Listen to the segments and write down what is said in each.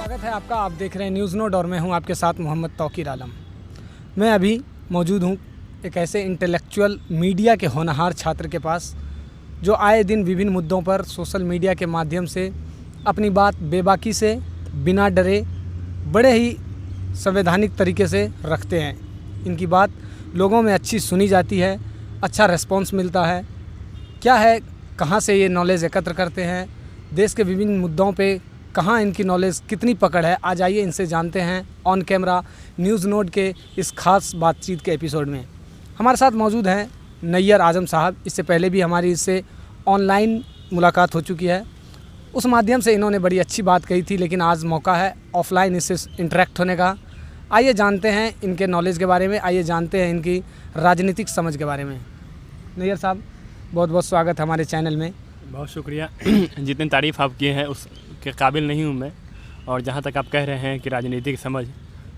स्वागत है आपका। आप देख रहे हैं न्यूज़ नोड और मैं हूं आपके साथ मोहम्मद तौकीर आलम। मैं अभी मौजूद हूं एक ऐसे इंटेलेक्चुअल मीडिया के होनहार छात्र के पास जो आए दिन विभिन्न मुद्दों पर सोशल मीडिया के माध्यम से अपनी बात बेबाकी से, बिना डरे, बड़े ही संवैधानिक तरीके से रखते हैं। इनकी बात लोगों में अच्छी सुनी जाती है, अच्छा रिस्पॉन्स मिलता है। क्या है, कहाँ से ये नॉलेज एकत्र करते हैं, देश के विभिन्न मुद्दों पे कहाँ इनकी नॉलेज कितनी पकड़ है, आज आइए इनसे जानते हैं ऑन कैमरा न्यूज़ नोड के इस खास बातचीत के एपिसोड में। हमारे साथ मौजूद हैं नैयर आजम साहब। इससे पहले भी हमारी इससे ऑनलाइन मुलाकात हो चुकी है, उस माध्यम से इन्होंने बड़ी अच्छी बात कही थी, लेकिन आज मौका है ऑफलाइन इससे इंटरेक्ट होने का। आइए जानते हैं इनके नॉलेज के बारे में, आइए जानते हैं इनकी राजनीतिक समझ के बारे में। नैयर साहब, बहुत बहुत स्वागत है हमारे चैनल में। बहुत शुक्रिया। जितनी तारीफ़ आप किए हैं उसके काबिल नहीं हूँ मैं, और जहाँ तक आप कह रहे हैं कि राजनीतिक समझ,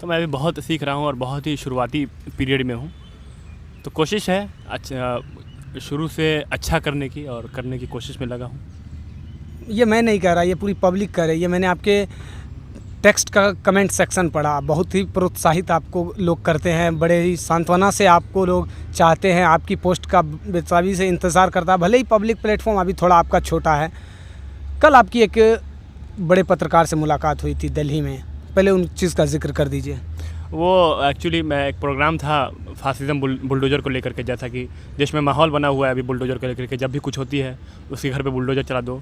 तो मैं अभी बहुत सीख रहा हूँ और बहुत ही शुरुआती पीरियड में हूँ। तो कोशिश है अच्छा शुरू से अच्छा करने की, और करने की कोशिश में लगा हूँ। ये मैं नहीं कह रहा, ये पूरी पब्लिक कह रही है। मैंने आपके टेक्स्ट का कमेंट सेक्शन पढ़ा, बहुत ही प्रोत्साहित आपको लोग करते हैं, बड़े ही सांत्वना से आपको लोग चाहते हैं, आपकी पोस्ट का बेताबी से इंतज़ार करता है। भले ही पब्लिक प्लेटफॉर्म अभी थोड़ा आपका छोटा है। कल आपकी एक बड़े पत्रकार से मुलाकात हुई थी दिल्ली में, पहले उन चीज़ का जिक्र कर दीजिए। वो एक्चुअली मैं एक प्रोग्राम था फासिज्म बुलडोज़र को लेकर के, जैसा कि देश में माहौल बना हुआ है अभी बुलडोज़र को लेकर के, जब भी कुछ होती है उसके घर पे बुलडोज़र चला दो।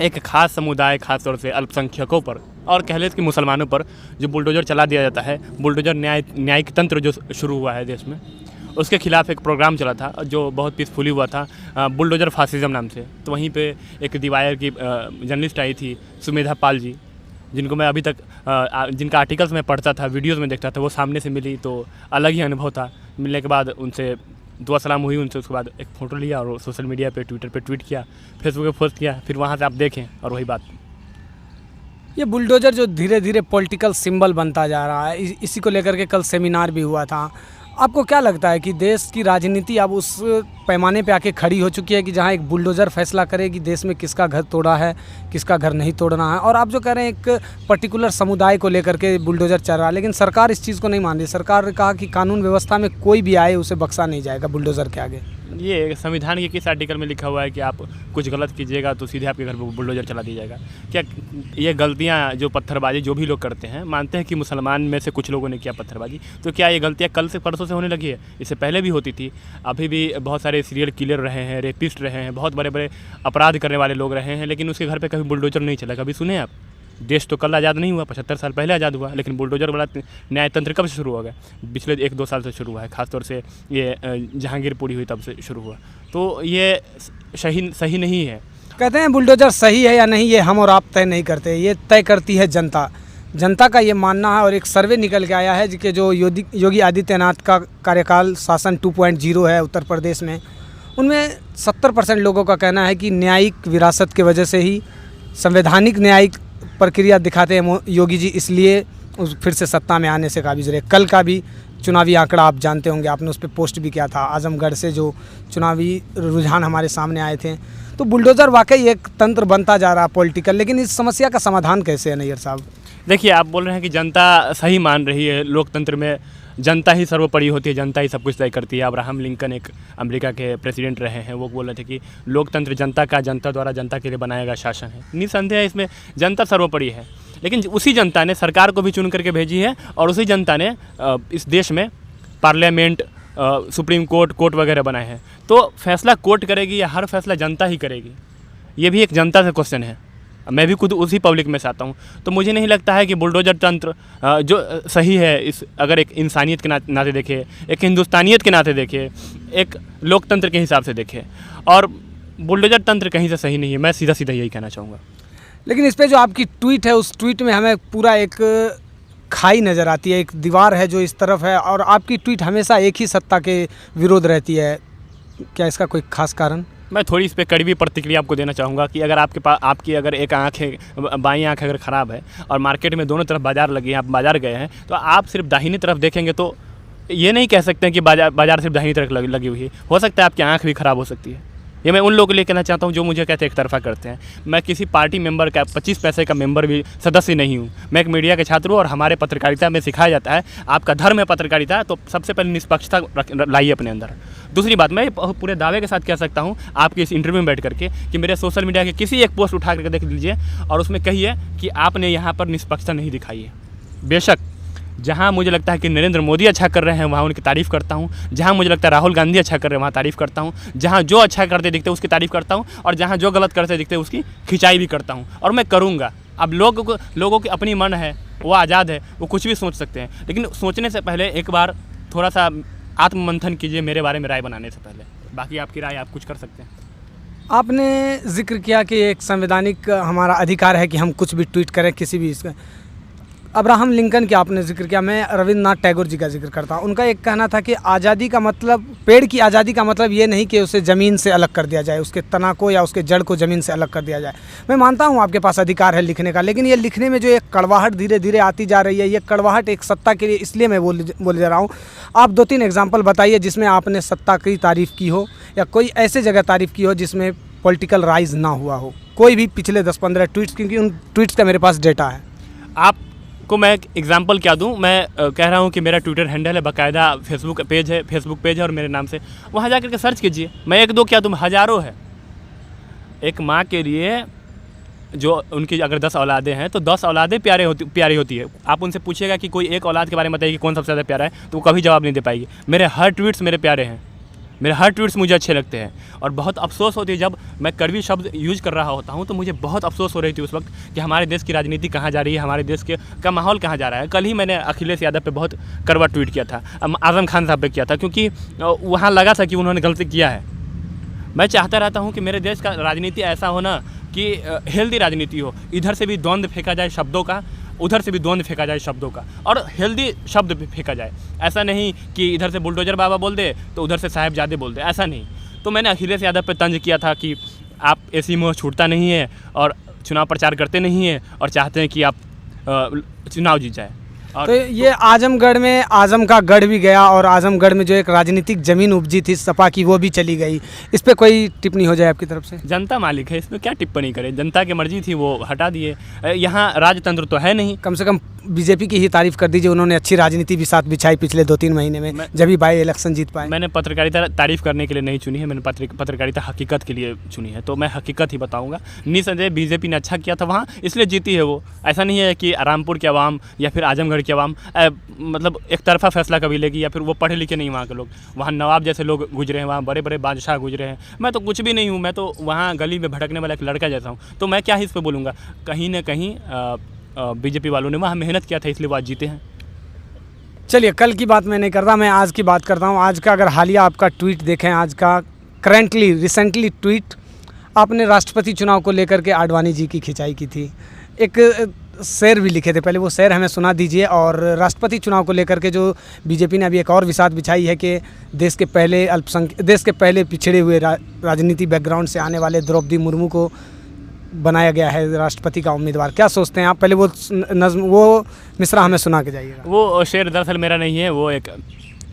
एक ख़ास समुदाय, ख़ास तौर से अल्पसंख्यकों पर और कह लें कि मुसलमानों पर जो बुलडोज़र चला दिया जाता है, बुलडोज़र न्यायिक तंत्र जो शुरू हुआ है देश में, उसके खिलाफ एक प्रोग्राम चला था जो बहुत पीसफुली हुआ था, बुलडोज़र फासिज्म नाम से। तो वहीं पे एक दीवायर की जर्नलिस्ट आई थी, सुमेधा पाल जी, जिनको मैं अभी तक जिनका आर्टिकल्स मैं पढ़ता था, वीडियोज़ में देखता था, वो सामने से मिली तो अलग ही अनुभव था। मिलने के बाद उनसे दुआ सलाम हुई उनसे, उसके बाद एक फ़ोटो लिया और सोशल मीडिया पे, ट्विटर पे ट्वीट किया, फेसबुक पे पोस्ट किया, फिर वहाँ से आप देखें और वही बात। ये बुलडोज़र जो धीरे धीरे पॉलिटिकल सिंबल बनता जा रहा है, इसी को लेकर के कल सेमिनार भी हुआ था। आपको क्या लगता है कि देश की राजनीति अब उस पैमाने पे आके खड़ी हो चुकी है कि जहां एक बुलडोज़र फैसला करे कि देश में किसका घर तोड़ा है, किसका घर नहीं तोड़ना है? और आप जो कह रहे हैं एक पर्टिकुलर समुदाय को लेकर के बुलडोज़र चल रहा है, लेकिन सरकार इस चीज़ को नहीं मान रही। सरकार ने कहा कि कानून व्यवस्था में कोई भी आए उसे बख्शा नहीं जाएगा बुलडोज़र के आगे। ये संविधान के किस आर्टिकल में लिखा हुआ है कि आप कुछ गलत कीजिएगा तो सीधे आपके घर पर बुलडोज़र चला दिया जाएगा? क्या ये गलतियाँ जो पत्थरबाजी जो भी लोग करते हैं, मानते हैं कि मुसलमान में से कुछ लोगों ने किया पत्थरबाजी, तो क्या ये गलतियाँ कल से परसों से होने लगी है? इससे पहले भी होती थी। अभी भी बहुत सारे सीरियल किलर रहे हैं, रेपिस्ट रहे हैं, बहुत बड़े बड़े अपराध करने वाले लोग रहे हैं, लेकिन उसके घर पर कभी बुलडोज़र नहीं चला। कभी सुने आप? देश तो कल आज़ाद नहीं हुआ, 75 साल पहले आज़ाद हुआ, लेकिन बुलडोज़र वाला न्यायतंत्र कब से शुरू हो गया? पिछले 1-2 साल से शुरू हुआ है, खासतौर से ये जहांगीर पूरी हुई तब से शुरू हुआ। तो ये सही नहीं है। कहते हैं बुलडोज़र सही है या नहीं, ये हम और आप तय नहीं करते, ये तय करती है जनता। जनता का ये मानना है, और एक सर्वे निकल के आया है कि जो योगी आदित्यनाथ का कार्यकाल शासन 2.0 है उत्तर प्रदेश में, उनमें 70% लोगों का कहना है कि न्यायिक विरासत की वजह से ही संवैधानिक न्यायिक प्रक्रिया दिखाते हैं योगी जी, इसलिए फिर से सत्ता में आने से काबिज रहे। कल का भी चुनावी आंकड़ा आप जानते होंगे, आपने उस पर पोस्ट भी किया था, आजमगढ़ से जो चुनावी रुझान हमारे सामने आए थे। तो बुलडोज़र वाकई एक तंत्र बनता जा रहा है पॉलिटिकल, लेकिन इस समस्या का समाधान कैसे है नैयर साहब? देखिए, आप बोल रहे हैं कि जनता सही मान रही है, लोकतंत्र में जनता ही सर्वोपरि होती है, जनता ही सब कुछ तय करती है। अब्राहम लिंकन एक अमेरिका के प्रेसिडेंट रहे हैं, वो बोल रहे थे कि लोकतंत्र जनता का, जनता द्वारा जनता के लिए बनाया गया शासन है। निसंदेह इसमें जनता सर्वोपरि है, लेकिन उसी जनता ने सरकार को भी चुन करके भेजी है, और उसी जनता ने इस देश में पार्लियामेंट, सुप्रीम कोर्ट वगैरह बनाए हैं। तो फैसला कोर्ट करेगी या हर फैसला जनता ही करेगी? ये भी एक जनता से क्वेश्चन है। मैं भी खुद उसी पब्लिक में से आता हूँ, तो मुझे नहीं लगता है कि बुलडोज़र तंत्र जो सही है, इस अगर एक इंसानियत के नाते देखे, एक हिंदुस्तानियत के नाते देखे, एक लोकतंत्र के हिसाब से देखे, और बुलडोज़र तंत्र कहीं से सही नहीं है। मैं सीधा सीधा यही कहना चाहूँगा। लेकिन इस पे जो आपकी ट्वीट है, उस ट्वीट में हमें पूरा एक खाई नज़र आती है, एक दीवार है जो इस तरफ है, और आपकी ट्वीट हमेशा एक ही सत्ता के विरोध रहती है। क्या इसका कोई खास कारण? मैं थोड़ी इस पर कड़वी प्रतिक्रिया आपको देना चाहूँगा कि अगर आपकी अगर एक आँख है, बाईं आँख अगर ख़राब है और मार्केट में दोनों तरफ बाज़ार लगी है, आप बाज़ार गए हैं, तो आप सिर्फ दाहिनी तरफ देखेंगे तो ये नहीं कह सकते हैं कि बाज़ार सिर्फ दाहिनी तरफ लगी हुई है। हो सकता है आपकी आँख भी ख़राब हो सकती है। ये मैं उन लोगों के लिए कहना चाहता हूँ जो मुझे कहते एक तरफा करते हैं। मैं किसी पार्टी मेंबर का 25 पैसे का मेंबर भी सदस्य नहीं हूँ। मैं एक मीडिया के छात्र हूँ और हमारे पत्रकारिता में सिखाया जाता है आपका धर्म है पत्रकारिता, तो सबसे पहले निष्पक्षता लाइए अपने अंदर। दूसरी बात, मैं पूरे दावे के साथ कह सकता हूँ आपके इस इंटरव्यू में बैठ करके कि मेरे सोशल मीडिया के किसी एक पोस्ट उठा करके देख लीजिए और उसमें कहिए कि आपने यहाँ पर निष्पक्षता नहीं दिखाई है। बेशक जहाँ मुझे लगता है कि नरेंद्र मोदी अच्छा कर रहे हैं वहाँ उनकी तारीफ़ करता हूँ, जहाँ मुझे लगता है राहुल गांधी अच्छा कर रहे हैं वहाँ तारीफ़ करता हूँ, जहाँ जो अच्छा करते दिखते हैं उसकी तारीफ़ करता हूँ और जहाँ जो गलत करते दिखते हैं उसकी खिंचाई भी करता हूँ और मैं करूँगा। अब लोगों की अपनी मन है, वो आज़ाद है, वो कुछ भी सोच सकते हैं, लेकिन सोचने से पहले एक बार थोड़ा सा आत्ममंथन कीजिए मेरे बारे में राय बनाने से पहले। बाकी आपकी राय आप कुछ कर सकते हैं। आपने जिक्र किया कि एक संवैधानिक हमारा अधिकार है कि हम कुछ भी ट्वीट करें किसी भी इसका। अब्राहम लिंकन की आपने जिक्र किया, मैं रविंद्रनाथ टैगोर जी का जिक्र करता हूँ। उनका एक कहना था कि आज़ादी का मतलब, पेड़ की आज़ादी का मतलब ये नहीं कि उसे ज़मीन से अलग कर दिया जाए, उसके तना को या उसके जड़ को ज़मीन से अलग कर दिया जाए। मैं मानता हूँ आपके पास अधिकार है लिखने का, लेकिन ये लिखने में जो एक कड़वाहट धीरे धीरे आती जा रही है, ये कड़वाहट एक सत्ता के लिए इसलिए मैं बोल जा रहा हूँ। आप 2-3 एग्जाम्पल बताइए जिसमें आपने सत्ता की तारीफ़ की हो या कोई ऐसे जगह तारीफ़ की हो जिसमें पॉलिटिकल राइज ना हुआ हो, कोई भी पिछले 10-15 ट्वीट्स, क्योंकि उन ट्वीट्स का मेरे पास डेटा है। आपको मैं एक एग्जांपल क्या दूं, मैं कह रहा हूं कि मेरा ट्विटर हैंडल है, बाकायदा फेसबुक पेज है और मेरे नाम से वहां जाकर के सर्च कीजिए। मैं 1-2 क्या दूं, हज़ारों है। एक माँ के लिए जो उनकी अगर 10 औलादें हैं तो 10 औलादें प्यारी होती है। आप उनसे पूछिएगा कि कोई एक औलाद के बारे में बताइए कि कौन सबसे ज़्यादा प्यारा है, तो वो कभी जवाब नहीं दे पाएगी। मेरे हर ट्वीट्स मेरे प्यारे हैं, मेरे हर ट्वीट्स मुझे अच्छे लगते हैं और बहुत अफसोस होती है जब मैं कड़वी शब्द यूज कर रहा होता हूं, तो मुझे बहुत अफसोस हो रही थी उस वक्त कि हमारे देश की राजनीति कहाँ जा रही है, हमारे देश का माहौल कहाँ जा रहा है। कल ही मैंने अखिलेश यादव पे बहुत कड़वा ट्वीट किया था, आज़म खान साहब पे किया था, क्योंकि वहाँ लगा था कि उन्होंने गलती किया है। मैं चाहता रहता हूँ कि मेरे देश का राजनीति ऐसा हो ना कि हेल्दी राजनीति हो, इधर से भी द्वंद्व फेंका जाए शब्दों का, उधर से भी द्वंद्व फेंका जाए शब्दों का, और हेल्दी शब्द भी फेंका जाए। ऐसा नहीं कि इधर से बुलडोजर बाबा बोल दे तो उधर से साहिबजादे बोल दे, ऐसा नहीं। तो मैंने अखिलेश यादव पे तंज किया था कि आप ऐसी मुँह छूटता नहीं है और चुनाव प्रचार करते नहीं हैं और चाहते हैं कि आप चुनाव जीत जाए। और तो ये आजमगढ़ में आजम का गढ़ भी गया और आजमगढ़ में जो एक राजनीतिक ज़मीन उपजी थी सपा की, वो भी चली गई। इस पे कोई टिप्पणी हो जाए आपकी तरफ से? जनता मालिक है, इसमें क्या टिप्पणी करें, जनता की मर्जी थी, वो हटा दिए। यहाँ राजतंत्र तो है नहीं। कम से कम बीजेपी की ही तारीफ़ कर दीजिए, उन्होंने अच्छी राजनीति भी साथ बिछाई पिछले 2-3 महीने में, जब भी बाई इलेक्शन जीत पाए। मैंने पत्रकारिता तारीफ़ करने के लिए नहीं चुनी है, मैंने पत्रकारिता हकीकत के लिए चुनी है, तो मैं हकीकत ही बताऊंगा। निसंदेह बीजेपी ने अच्छा किया था वहाँ, इसलिए जीती है वो। ऐसा नहीं है कि रामपुर के अवाम या फिर आजमगढ़ के अवाम मतलब एक तरफा फैसला कभी लेगी, या फिर वो पढ़े लिखे नहीं वहाँ के लोग। वहाँ नवाब जैसे लोग गुजरे हैं, वहाँ बड़े बड़े बादशाह गुजरे हैं। मैं तो कुछ भी नहीं हूँ, मैं तो वहाँ गली में भटकने वाला एक लड़का जैसा हूँ। तो मैं क्या ही इस पर बोलूँगा। कहीं ना कहीं बीजेपी वालों ने वहाँ मेहनत किया था, इसलिए वो आज जीते हैं। चलिए, कल की बात मैं नहीं करता, मैं आज की बात करता हूँ। आज का अगर हालिया आपका ट्वीट देखें, आज का रिसेंटली ट्वीट, आपने राष्ट्रपति चुनाव को लेकर के आडवाणी जी की खिंचाई की थी, एक शेर भी लिखे थे। पहले वो शेर हमें सुना दीजिए। और राष्ट्रपति चुनाव को लेकर के जो बीजेपी ने अभी एक और विषाद बिछाई है कि देश के पहले पिछड़े हुए राजनीति बैकग्राउंड से आने वाले द्रौपदी मुर्मू को बनाया गया है राष्ट्रपति का उम्मीदवार। क्या सोचते हैं आप? पहले वो मिसरा हमें सुना के जाइएगा। वो शेर दरअसल मेरा नहीं है, वो एक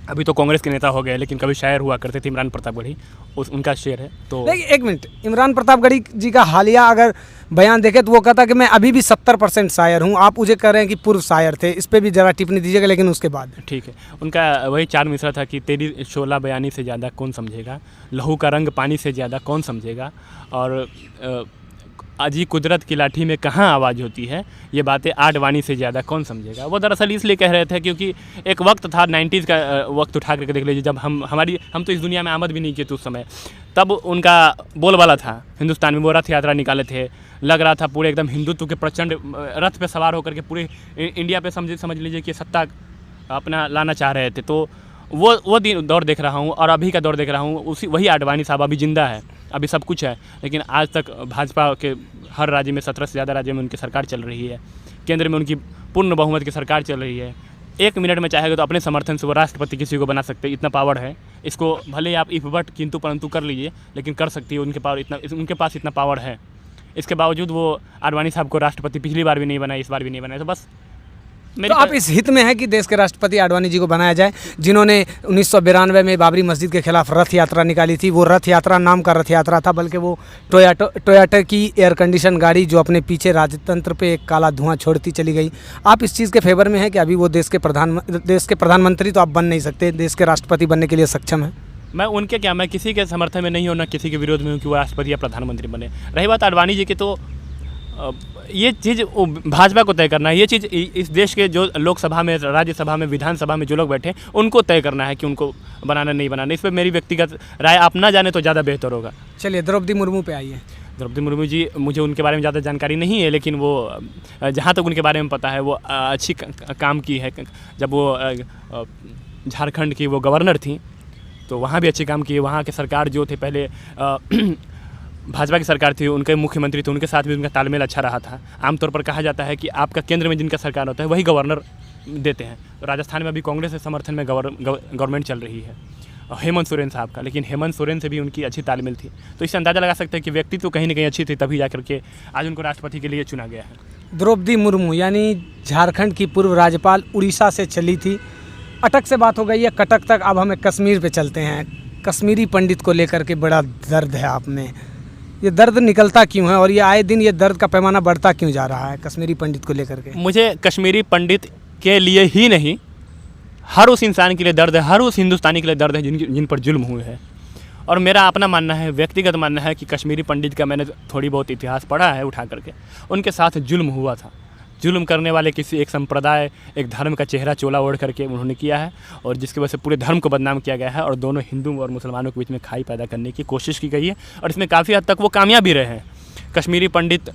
अभी तो कांग्रेस के नेता हो गए, लेकिन कभी शायर हुआ करते थे, इमरान प्रतापगढ़ी, उनका शेर है। तो एक मिनट, इमरान प्रतापगढ़ी जी का हालिया अगर बयान देखें तो वो कहता कि मैं अभी भी 70% शायर हूँ। आप मुझे कह रहे हैं कि पूर्व शायर थे, इस पर भी ज़रा टिप्पणी दीजिएगा, लेकिन उसके बाद। ठीक है, उनका वही 4 मिसरा था कि तेरी शोला बयानी से ज़्यादा कौन समझेगा, लहू का रंग पानी से ज़्यादा कौन समझेगा, और अजी कुदरत की लाठी में कहाँ आवाज़ होती है, ये बातें आडवाणी से ज़्यादा कौन समझेगा। वो दरअसल इसलिए कह रहे थे क्योंकि एक वक्त था 90s का वक्त उठा करके देख लीजिए, जब हम तो इस दुनिया में आमद भी नहीं किए थे उस समय। तब उनका बोलबाला था हिंदुस्तान में, वो रथ यात्रा निकाले थे, लग रहा था पूरे एकदम हिंदुत्व के प्रचंड रथ पे सवार होकर के पूरे इंडिया पे समझ लीजिए कि सत्ता अपना लाना चाह रहे थे। तो वो दौर देख रहा हूँ और अभी का दौर देख रहा हूँ। वही आडवाणी साहब अभी जिंदा है, अभी सब कुछ है, लेकिन आज तक भाजपा के हर राज्य में 17 से ज़्यादा राज्यों में उनकी सरकार चल रही है, केंद्र में उनकी पूर्ण बहुमत की सरकार चल रही है। 1 मिनट में चाहेगा तो अपने समर्थन से वो राष्ट्रपति किसी को बना सकते हैं, इतना पावर है। इसको भले आप इफ बट किंतु परंतु कर लीजिए, लेकिन कर सकती है, उनके पास इतना पावर है। इसके बावजूद वो आडवाणी साहब को राष्ट्रपति पिछली बार भी नहीं बनाए, इस बार भी नहीं बनाए। तो बस तो आप इस हित में है कि देश के राष्ट्रपति आडवाणी जी को बनाया जाए, जिन्होंने 1992 में बाबरी मस्जिद के खिलाफ रथ यात्रा निकाली थी। वो रथ यात्रा नाम का रथ यात्रा था, बल्कि वो टोयोटा की एयर कंडीशन गाड़ी जो अपने पीछे राजतंत्र पे एक काला धुआं छोड़ती चली गई। आप इस चीज़ के फेवर में है कि अभी वो देश के प्रधानमंत्री तो आप बन नहीं सकते, देश के राष्ट्रपति बनने के लिए सक्षम है? मैं किसी के समर्थन में नहीं हूँ, ना किसी के विरोध में हूँ कि वो राष्ट्रपति या प्रधानमंत्री बने। रही बात आडवाणी जी की, तो ये चीज़ भाजपा को तय करना है। ये चीज़ इस देश के जो लोकसभा में, राज्यसभा में, विधानसभा में जो लोग बैठे उनको तय करना है कि उनको बनाना नहीं बनाना। इस पर मेरी व्यक्तिगत राय आप ना जाने तो ज़्यादा बेहतर होगा। चलिए द्रौपदी मुर्मू पे आइए। द्रौपदी मुर्मू जी, मुझे उनके बारे में ज़्यादा जानकारी नहीं है, लेकिन वो जहाँ तक उनके बारे में पता है वो अच्छी काम की है। जब वो झारखंड की वो गवर्नर थी तो वहाँ भी अच्छे काम किए। वहाँ के सरकार जो थे पहले भाजपा की सरकार थी, उनके मुख्यमंत्री थे, उनके साथ भी उनका तालमेल अच्छा रहा था। आमतौर पर कहा जाता है कि आपका केंद्र में जिनका सरकार होता है वही गवर्नर देते हैं। तो राजस्थान में अभी कांग्रेस के समर्थन में गवर्नमेंट चल रही है हेमंत सोरेन साहब का, लेकिन हेमंत सोरेन से भी उनकी अच्छी तालमेल थी। तो इससे अंदाज़ा लगा सकते हैं कि व्यक्ति तो कहीं ना कहीं अच्छी थी, तभी जाकर के आज उनको राष्ट्रपति के लिए चुना गया है। द्रौपदी मुर्मू यानी झारखंड की पूर्व राज्यपाल, उड़ीसा से चली थी, अटक से बात हो गई है कटक तक। अब हमें कश्मीर पे चलते हैं। कश्मीरी पंडित को लेकर के बड़ा दर्द है आप में, ये दर्द निकलता क्यों है और ये आए दिन ये दर्द का पैमाना बढ़ता क्यों जा रहा है कश्मीरी पंडित को लेकर के? मुझे कश्मीरी पंडित के लिए ही नहीं, हर उस इंसान के लिए दर्द है, हर उस हिंदुस्तानी के लिए दर्द है जिन पर जुल्म हुए हैं। और मेरा अपना मानना है, व्यक्तिगत मानना है कि कश्मीरी पंडित का मैंने थोड़ी बहुत इतिहास पढ़ा है उठा करके, उनके साथ जुल्म हुआ था। जुल्म करने वाले किसी एक संप्रदाय, एक धर्म का चेहरा चोला ओढ़ करके उन्होंने किया है, और जिसकी वजह से पूरे धर्म को बदनाम किया गया है और दोनों हिंदू और मुसलमानों के बीच में खाई पैदा करने की कोशिश की गई है, और इसमें काफ़ी हद तक वो कामयाब भी रहे हैं। कश्मीरी पंडित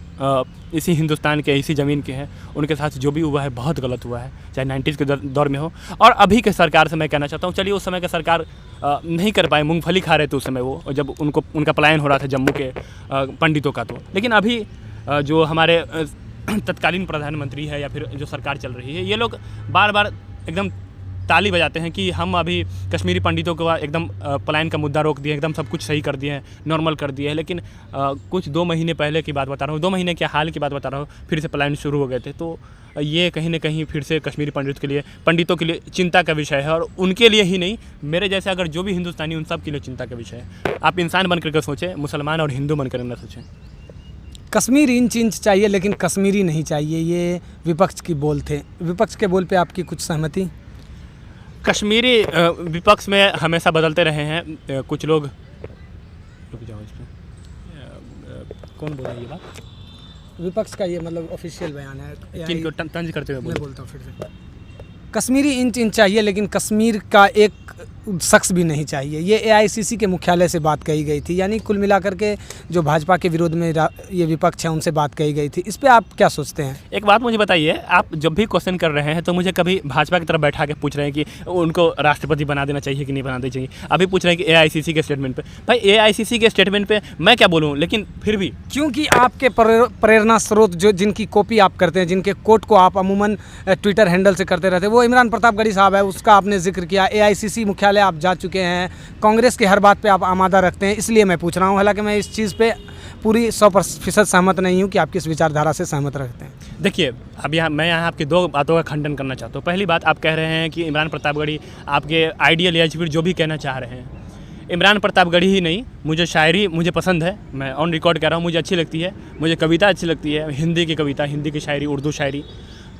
इसी हिंदुस्तान के, इसी ज़मीन के हैं। उनके साथ जो भी हुआ है बहुत गलत हुआ है, चाहे 90s के दौर में हो। और अभी के सरकार से मैं कहना चाहता हूँ, चलिए उस समय का सरकार नहीं कर पाए, मूंगफली खा रहे थे उस समय वो, जब उनका पलायन हो रहा था जम्मू के पंडितों का। तो लेकिन अभी जो हमारे तत्कालीन प्रधानमंत्री है या फिर जो सरकार चल रही है, ये लोग बार बार एकदम ताली बजाते हैं कि हम अभी कश्मीरी पंडितों को एकदम पलायन का मुद्दा रोक दिए, एकदम सब कुछ सही कर दिए हैं, नॉर्मल कर दिए हैं। लेकिन कुछ 2 महीने पहले की बात बता रहा हूँ, 2 महीने के हाल की बात बता रहा हूँ, फिर से पलायन शुरू हो गए थे। तो ये कहीं ना कहीं फिर से कश्मीरी पंडितों के लिए चिंता का विषय है, और उनके लिए ही नहीं, मेरे जैसे अगर जो भी हिंदुस्तानी, उन सब के लिए चिंता का विषय है। आप इंसान बन करके सोचें, मुसलमान और हिंदू बन कर न सोचें। कश्मीर इंच इंच चाहिए लेकिन कश्मीरी नहीं चाहिए, ये विपक्ष की बोल थे। विपक्ष के बोल पे आपकी कुछ सहमति? कश्मीरी विपक्ष में हमेशा बदलते रहे हैं कुछ लोग। रुक जाओ, इस पर कौन बोल रहा है ये बात? विपक्ष का ये मतलब ऑफिशियल बयान है। किनको तंज करते हुए मैं बोलता हूँ फिर से, कश्मीरी इंच इंच चाहिए लेकिन कश्मीर का एक शख्स भी नहीं चाहिए। ये AICC के मुख्यालय से बात कही गई थी, यानी कुल मिलाकर के जो भाजपा के विरोध में ये विपक्ष है उनसे बात कही गई थी। इस पे आप क्या सोचते हैं? एक बात मुझे बताइए, आप जब भी क्वेश्चन कर रहे हैं तो मुझे कभी भाजपा की तरफ बैठा के पूछ रहे हैं कि उनको राष्ट्रपति बना देना चाहिए कि नहीं बना देना चाहिए। अभी पूछ रहे हैं कि AICC के स्टेटमेंट पे। भाई AICC के स्टेटमेंट पे मैं क्या बोलूँ, लेकिन फिर भी क्योंकि आपके प्रेरणा स्रोत जो जिनकी कॉपी आप करते हैं, जिनके कोट को आप अमूमन ट्विटर हैंडल से करते रहते हैं, वो इमरान प्रतापगढ़ी साहब है, उसका आपने जिक्र किया। AICC मुख्यालय आप जा चुके हैं, कांग्रेस की हर बात पे आप आमादा रखते हैं, इसलिए मैं पूछ रहा हूं। हालांकि मैं इस चीज़ पे पूरी 100% सहमत नहीं हूं कि आप किस विचारधारा से सहमत रखते हैं। देखिए, अब मैं यहाँ आपकी 2 बातों का खंडन करना चाहता हूँ। पहली बात, आप कह रहे हैं कि इमरान प्रतापगढ़ी आपके आइडियल या फिर जो भी कहना चाह रहे हैं। इमरान प्रतापगढ़ी ही नहीं, मुझे शायरी मुझे पसंद है, मैं ऑन रिकॉर्ड कह रहा हूँ, मुझे अच्छी लगती है। मुझे कविता अच्छी लगती है, हिंदी की कविता, हिंदी की शायरी, उर्दू शायरी।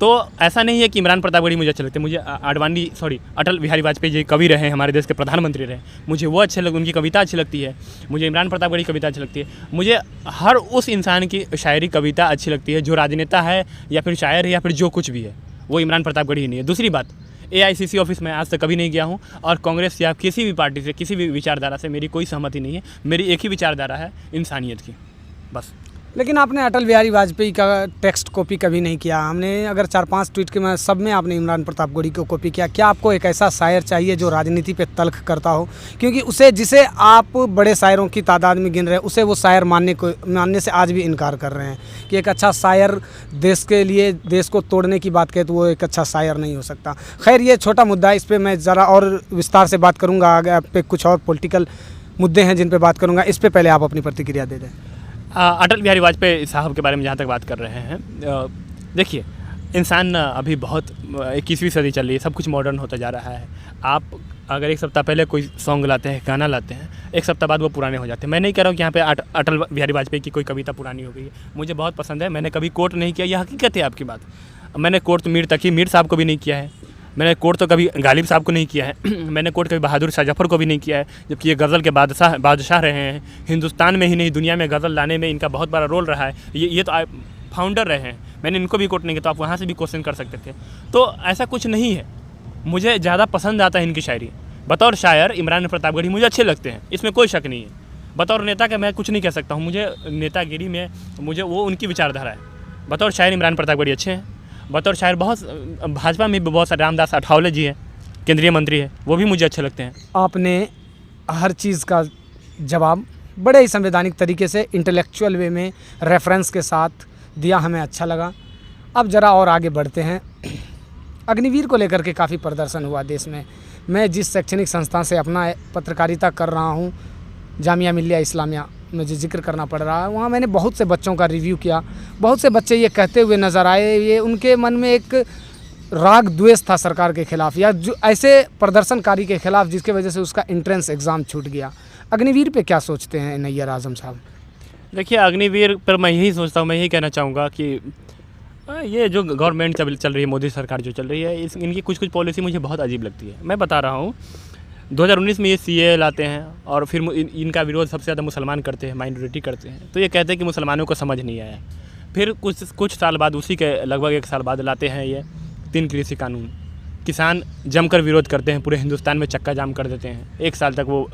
तो ऐसा नहीं है कि इमरान प्रतापगढ़ी मुझे अच्छे लगते हैं। मुझे अटल बिहारी वाजपेयी जी कवि रहे, हमारे देश के प्रधानमंत्री रहे, मुझे वो अच्छे उनकी कविता अच्छी लगती है। मुझे इमरान प्रतापगढ़ी की कविता अच्छी लगती है। मुझे हर उस इंसान की शायरी, कविता अच्छी लगती है जो राजनेता है या फिर शायर है या फिर जो कुछ भी है, वो इमरान प्रतापगढ़ी ही नहीं है। दूसरी बात, AICC ऑफिस में आज तक कभी नहीं गया हूँ, और कांग्रेस या किसी भी पार्टी से, किसी भी विचारधारा से मेरी कोई सहमति नहीं है। मेरी एक ही विचारधारा है, इंसानियत की, बस। लेकिन आपने अटल बिहारी वाजपेयी का टेक्स्ट कॉपी कभी नहीं किया। हमने अगर 4-5 ट्वीट के में सब में आपने इमरान प्रतापगढ़ी को कॉपी किया। क्या आपको एक ऐसा शायर चाहिए जो राजनीति पे तल्ख करता हो? क्योंकि जिसे आप बड़े शायरों की तादाद में गिन रहे हैं, उसे वो शायर मानने से आज भी इनकार कर रहे हैं कि एक अच्छा शायर देश के लिए, देश को तोड़ने की बात कहे तो वो एक अच्छा शायर नहीं हो सकता। खैर, ये छोटा मुद्दा है, इस पर मैं ज़रा और विस्तार से बात करूँगा। आगे आप पे कुछ और पॉलिटिकल मुद्दे हैं जिन पर बात करूँगा, इस पर पहले आप अपनी प्रतिक्रिया दे दें। अटल बिहारी वाजपेयी साहब के बारे में जहाँ तक बात कर रहे हैं, देखिए, इंसान ना अभी बहुत 21वीं सदी चल रही है, सब कुछ मॉडर्न होता जा रहा है। आप अगर एक सप्ताह पहले कोई सॉन्ग लाते हैं, गाना लाते हैं, एक सप्ताह बाद वो पुराने हो जाते हैं। मैं नहीं कह रहा हूँ कि यहाँ पे अटल बिहारी वाजपेयी की कोई कविता पुरानी हो गई है, मुझे बहुत पसंद है, मैंने कभी कोट नहीं किया, यह हकीकत है आपकी बात। मैंने कोट तो मीर साहब को भी नहीं किया है, मैंने कोट तो कभी गालिब साहब को नहीं किया है मैंने कोट कभी बहादुर शाह जफ़र को भी नहीं किया है, जबकि ये गज़ल के बादशाह रहे हैं। हिंदुस्तान में ही नहीं दुनिया में गज़ल लाने में इनका बहुत बड़ा रोल रहा है। ये तो फाउंडर रहे हैं, मैंने इनको भी कोट नहीं किया, तो आप वहाँ से भी क्वेश्चन कर सकते थे। तो ऐसा कुछ नहीं है, मुझे ज़्यादा पसंद आता है इनकी शायरी। बतौर शायर इमरान प्रतापगढ़ी मुझे अच्छे लगते हैं, इसमें कोई शक नहीं है। बतौर नेता के मैं कुछ नहीं कह सकता हूँ, मुझे नेतागिरी में मुझे वो उनकी विचारधारा है। बतौर शायर इमरान प्रतापगढ़ी अच्छे हैं, बतौर शायर बहुत भाजपा में भी बहुत सारे रामदास अठावले जी हैं, केंद्रीय मंत्री है, वो भी मुझे अच्छे लगते हैं। आपने हर चीज़ का जवाब बड़े ही संवैधानिक तरीके से इंटेलेक्चुअल वे में रेफरेंस के साथ दिया, हमें अच्छा लगा। अब ज़रा और आगे बढ़ते हैं। अग्निवीर को लेकर के काफ़ी प्रदर्शन हुआ देश में। मैं जिस शैक्षणिक संस्था से अपना पत्रकारिता कर रहा हूँ, जामिया मिल्लिया इस्लामिया, मुझे जिक्र करना पड़ रहा है, वहाँ मैंने बहुत से बच्चों का रिव्यू किया। बहुत से बच्चे ये कहते हुए नज़र आए, ये उनके मन में एक राग द्वेष था सरकार के ख़िलाफ़ या जो ऐसे प्रदर्शनकारी के ख़िलाफ़ जिसकी वजह से उसका एंट्रेंस एग्ज़ाम छूट गया। अग्निवीर पे क्या सोचते हैं नैयर आज़म साहब? देखिए, अग्निवीर पर मैं यही सोचता हूँ, मैं यही कहना चाहूँगा कि ये जो गवर्नमेंट चल रही है, मोदी सरकार जो चल रही है, इनकी कुछ पॉलिसी मुझे बहुत अजीब लगती है। मैं बता रहा हूँ, 2019 में ये CAA लाते हैं और फिर इनका विरोध सबसे ज़्यादा मुसलमान करते हैं, माइनॉरिटी करते हैं, तो ये कहते हैं कि मुसलमानों को समझ नहीं आया। फिर कुछ साल बाद, उसी के लगभग 1 साल बाद लाते हैं ये 3 कृषि कानून। किसान जमकर विरोध करते हैं, पूरे हिंदुस्तान में चक्का जाम कर देते हैं। 1 साल तक वो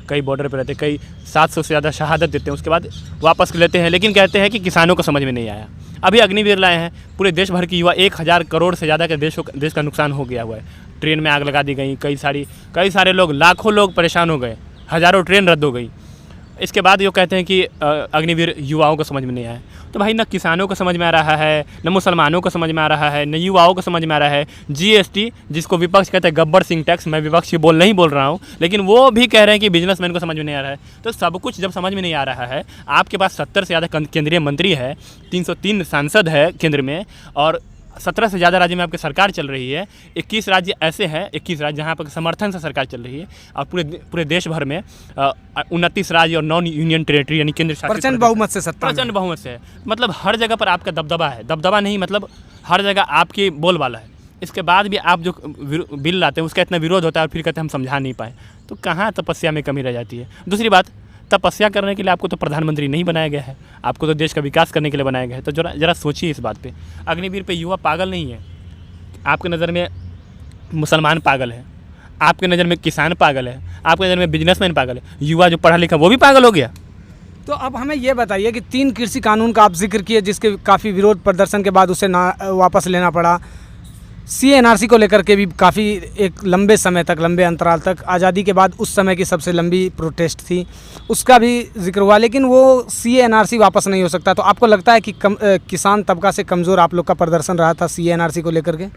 कई बॉर्डर पर रहते हैं, कई 700 से ज़्यादा शहादत देते हैं, उसके बाद वापस लेते हैं, लेकिन कहते हैं कि किसानों को समझ में नहीं आया। अभी अग्निवीर लाए हैं, पूरे देश भर की युवा 1000 करोड़ से ज़्यादा के देश का नुकसान हो गया हुआ है। ट्रेन में आग लगा दी गई, कई सारे लोग, लाखों लोग परेशान हो गए, हज़ारों ट्रेन रद्द हो गई। इसके बाद ये कहते हैं कि अग्निवीर युवाओं को समझ में नहीं आया। तो भाई, न किसानों को समझ में आ रहा है, न मुसलमानों को समझ में आ रहा है, न युवाओं को समझ में आ रहा है। GST, जिसको विपक्ष कहते हैं गब्बर सिंह टैक्स, मैं विपक्ष की नहीं बोल रहा हूँ, लेकिन वो भी कह रहे हैं कि बिजनेसमैन को समझ में नहीं आ रहा है। तो सब कुछ जब समझ में नहीं आ रहा है, आपके पास 70 से ज़्यादा केंद्रीय मंत्री है, 303 सांसद है केंद्र में, और 17 से ज़्यादा राज्य में आपकी सरकार चल रही है। 21 राज्य ऐसे हैं, 21 राज्य जहाँ पर समर्थन से सरकार चल रही है, और पूरे देश भर में 29 राज्य और नॉन यूनियन टेरिटरी यानी केंद्र शासित प्रचंड बहुमत से सत्ता, प्रचंड बहुमत से है। मतलब हर जगह पर आपका दबदबा है, दबदबा नहीं मतलब हर जगह आपकी बोलबाला है। इसके बाद भी आप जो बिल लाते हैं उसका इतना विरोध होता है और फिर कहते हैं हम समझा नहीं पाए, तो कहाँ तपस्या में कमी रह जाती है। दूसरी बात, तपस्या करने के लिए आपको तो प्रधानमंत्री नहीं बनाया गया है, आपको तो देश का विकास करने के लिए बनाया गया है। तो जरा सोचिए इस बात पे। अग्निवीर पे युवा पागल नहीं है, आपके नज़र में मुसलमान पागल है, आपके नज़र में किसान पागल है, आपके नज़र में बिजनेसमैन पागल है, युवा जो पढ़ा लिखा वो भी पागल हो गया। तो अब हमें ये बताइए कि 3 कृषि कानून का आप जिक्र किए, जिसके काफ़ी विरोध प्रदर्शन के बाद उसे वापस लेना पड़ा। CA/NRC को लेकर के भी काफ़ी एक लंबे समय तक, लंबे अंतराल तक, आज़ादी के बाद उस समय की सबसे लंबी प्रोटेस्ट थी, उसका भी जिक्र हुआ, लेकिन वो CA/NRC वापस नहीं हो सकता। तो आपको लगता है कि किसान तबका से कमज़ोर आप लोग का प्रदर्शन रहा था CA/NRC को लेकर के?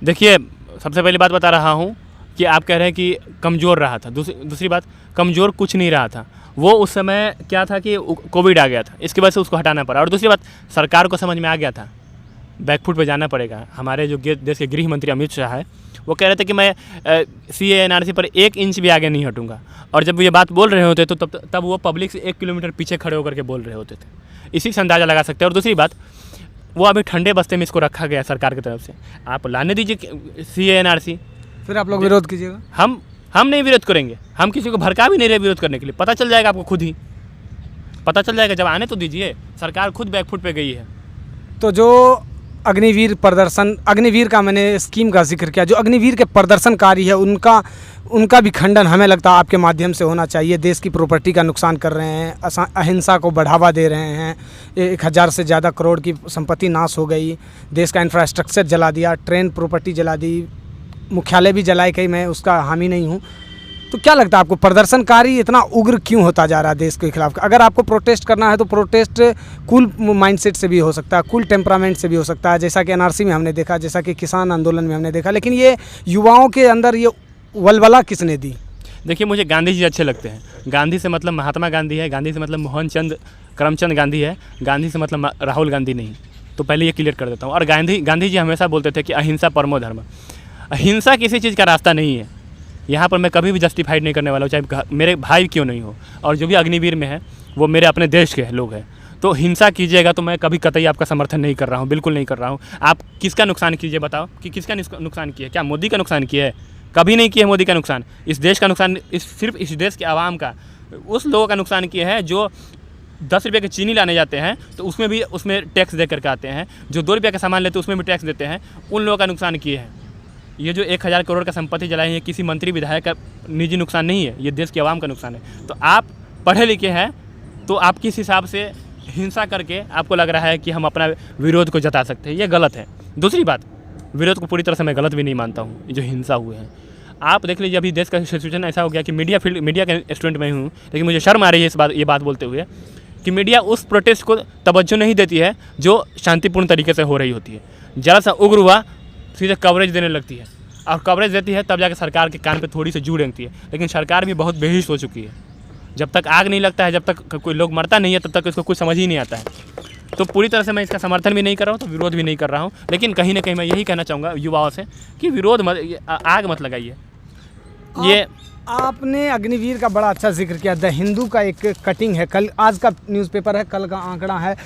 देखिए, सबसे पहली बात बता रहा हूँ कि आप कह रहे हैं कि कमज़ोर रहा था। दूसरी बात, कमज़ोर कुछ नहीं रहा था। वो उस समय क्या था कि कोविड आ गया था, इसकी वजह से उसको हटाना पड़ा। और दूसरी बात, सरकार को समझ में आ गया था बैकफुट पे जाना पड़ेगा। हमारे जो देश के गृह मंत्री अमित शाह है, वो कह रहे थे कि मैं CA/NRC पर 1 इंच भी आगे नहीं हटूंगा, और जब ये बात बोल रहे होते तो तब वो पब्लिक से 1 किलोमीटर पीछे खड़े होकर के बोल रहे होते थे। इसी से अंदाज़ा लगा सकते हैं। और दूसरी बात, वो अभी ठंडे बस्ते में इसको रखा गया सरकार की तरफ से। आप लाने दीजिए CA/NRC, फिर आप लोग विरोध कीजिएगा। हम नहीं विरोध करेंगे, हम किसी को भड़का भी नहीं रहे विरोध करने के लिए। पता चल जाएगा आपको, खुद ही पता चल जाएगा, जब आने तो दीजिए। सरकार खुद बैकफुट पे गई है। तो जो अग्निवीर प्रदर्शन, अग्निवीर का मैंने स्कीम का जिक्र किया, जो अग्निवीर के प्रदर्शनकारी है उनका भी खंडन हमें लगता है आपके माध्यम से होना चाहिए। देश की प्रॉपर्टी का नुकसान कर रहे हैं, अहिंसा को बढ़ावा दे रहे हैं, 1000 से ज़्यादा करोड़ की संपत्ति नाश हो गई, देश का इंफ्रास्ट्रक्चर जला दिया, ट्रेन प्रॉपर्टी जला दी, मुख्यालय भी जलाए, कहीं मैं उसका हामी नहीं हूँ। तो क्या लगता है आपको, प्रदर्शनकारी इतना उग्र क्यों होता जा रहा है देश के खिलाफ? अगर आपको प्रोटेस्ट करना है तो प्रोटेस्ट कूल माइंडसेट से भी हो सकता है, कूल टेम्परामेंट से भी हो सकता है, जैसा कि NRC में हमने देखा, जैसा कि किसान आंदोलन में हमने देखा। लेकिन ये युवाओं के अंदर ये वलवला किसने दी? देखिए, मुझे गांधी जी अच्छे लगते हैं। गांधी से मतलब महात्मा गांधी है, गांधी से मतलब मोहन चंद करमचंद गांधी है, गांधी से मतलब राहुल गांधी नहीं। तो पहले ये क्लियर कर देता हूँ। और गांधी जी हमेशा बोलते थे कि अहिंसा परमो धर्म। अहिंसा किसी चीज़ का रास्ता नहीं है। यहाँ पर मैं कभी भी जस्टिफाइड नहीं करने वाला हूँ, चाहे मेरे भाई क्यों नहीं हो, और जो भी अग्निवीर में है वो मेरे अपने देश के लोग हैं। तो हिंसा कीजिएगा तो मैं कभी कतई आपका समर्थन नहीं कर रहा हूँ, बिल्कुल नहीं कर रहा हूँ। आप किसका नुकसान कीजिए बताओ, कि किसका नुकसान किया? क्या मोदी का नुकसान किया है? कभी नहीं किया मोदी का नुकसान। इस देश का नुकसान सिर्फ इस देश के आवाम का, उस लोगों का नुकसान किया है जो 10 रुपये की चीनी लाने जाते हैं तो उसमें टैक्स दे करके आते हैं, जो 2 रुपये का सामान लेते हैं उसमें भी टैक्स देते हैं, उन लोगों का नुकसान किए हैं। ये जो 1000 करोड़ का संपत्ति जलाई है, किसी मंत्री विधायक का निजी नुकसान नहीं है, ये देश के आवाम का नुकसान है। तो आप पढ़े लिखे हैं तो आप किस हिसाब से हिंसा करके आपको लग रहा है कि हम अपना विरोध को जता सकते हैं, ये गलत है। दूसरी बात, विरोध को पूरी तरह से मैं गलत भी नहीं मानता हूँ। जो हिंसा हुए हैं, आप देख लीजिए, अभी देश का सिचुएशन ऐसा हो गया कि मीडिया के स्टूडेंट में हूँ, लेकिन मुझे शर्म आ रही है ये बात बोलते हुए कि मीडिया उस प्रोटेस्ट को तवज्जो नहीं देती है जो शांतिपूर्ण तरीके से हो रही होती है। ज़रा सा उग्र हुआ सीधे कवरेज देने लगती है, और कवरेज देती है तब जाकर सरकार के कान पे थोड़ी सी जू रेंगती है। लेकिन सरकार भी बहुत बेहिश हो चुकी है। जब तक आग नहीं लगता है, जब तक कोई लोग मरता नहीं है, तब तक इसको कुछ समझ ही नहीं आता है। तो पूरी तरह से मैं इसका समर्थन भी नहीं कर रहा हूँ, तो विरोध भी नहीं कर रहा हूँ। लेकिन कहीं ना कहीं मैं यही कहना चाहूँगा युवाओं से कि आग मत लगाइए। ये आपने अग्निवीर का बड़ा अच्छा जिक्र किया। द हिंदू का एक कटिंग है, कल आज का न्यूज़पेपर है, कल का आंकड़ा है,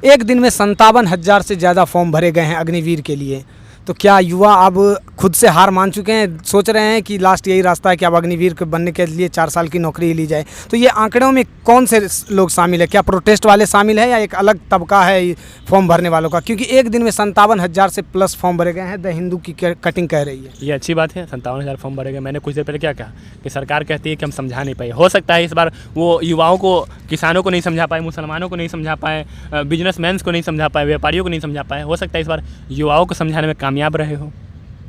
एक दिन में 57,000 से ज़्यादा फॉर्म भरे गए हैं अग्निवीर के लिए। तो क्या युवा अब खुद से हार मान चुके हैं, सोच रहे हैं कि लास्ट यही रास्ता है कि अब अग्निवीर के बनने के लिए 4 साल की नौकरी ली जाए? तो ये आंकड़ों में कौन से लोग शामिल है? क्या प्रोटेस्ट वाले शामिल है या एक अलग तबका है फॉर्म भरने वालों का? क्योंकि एक दिन में 57,000 से प्लस फॉर्म भरे गए हैं, द हिंदू की कटिंग कह रही है। ये अच्छी बात है, 57,000 फॉर्म भरे गए। मैंने कुछ देर पहले क्या कहा कि सरकार कहती है कि हम समझा नहीं पाए। हो सकता है इस बार वो युवाओं को, किसानों को नहीं समझा पाए, मुसलमानों को नहीं समझा पाए, बिजनेसमैन को नहीं समझा पाए, व्यापारियों को नहीं समझा पाए। हो सकता है इस बार युवाओं को समझाने में कामयाब रहे हो।